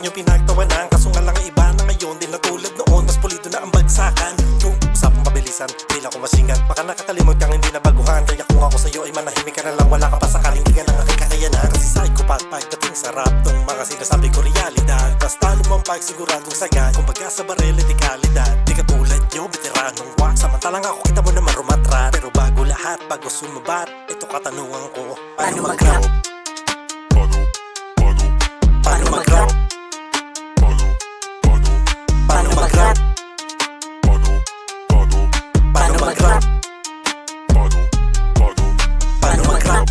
yung pinagtawanan. Kaso nga lang iba na ngayon, di na tulad noon. Mas pulido na ang bagsakan. Yung usapang mabilisan, tila ko masingan. Baka nakakalimot kang hindi na baguhan. Kaya kung ako sa'yo ay manahimik ka na lang. Wala ka pa sakaling tingnan ang aking kakayanan. Kasi psychopath pagdating sa rap, tong mga sinasabi ko realidad. Basta lumampak siguradong sagad. Kung baga sa baril, di kalidad. Di katulad nyo, veteranong wak. Samantalang ako kita mo naman rumatrat. Pero bago lahat, bago sumabat, ito katanungan ko, paano mag-rap? Paano mag-rap? Paano mag-rap? Paano mag-rap? Paano mag-rap? Paano mag-rap?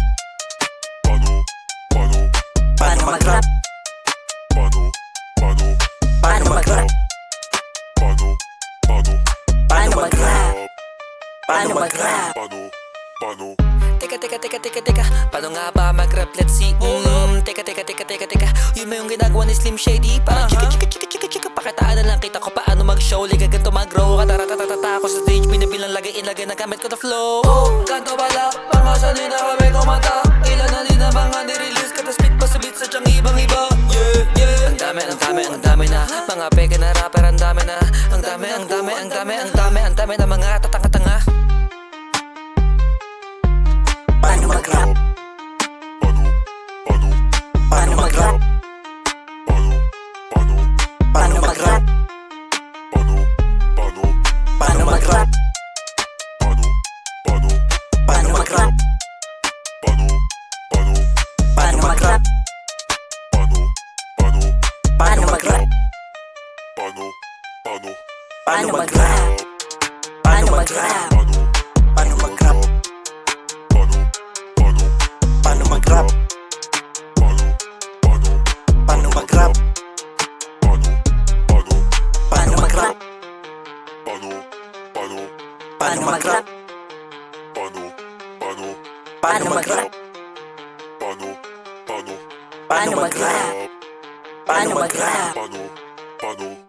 Paano mag-rap? Paano mag-rap? Paano mag-rap? Teka, paano nga ba mag-rap? Let's see. Teka, yun mo yung ginagawa ni Slim Shady. Parang chika, pakitaan na lang kita ko paano mag-show. Liga ganito mag-grow. Kataratatata ako sa stage, binibilang ilagay na gamit ko na flow. Kanto pala, mga sanay na kami kumanta. Ilan na din na mga nirelease. Kata-split pa sa beats at siyang ibang-iba. Yeah. Ang dami na mga peke na rapper, ang dami na. Ang dami na mga tatanga-tanga. Paano mag-rap? Paano mag-rap? Paano mag-rap? Paano mag-rap? Paano mag-rap? Paano mag-rap? Paano mag-rap? Paano mag-rap? Paano mag-rap? Paano mag-rap? Paano mag-rap? Paano mag-rap? Paano mag-rap? Paano mag-rap? Paano mag-rap? Paano mag-rap? Paano mag-rap?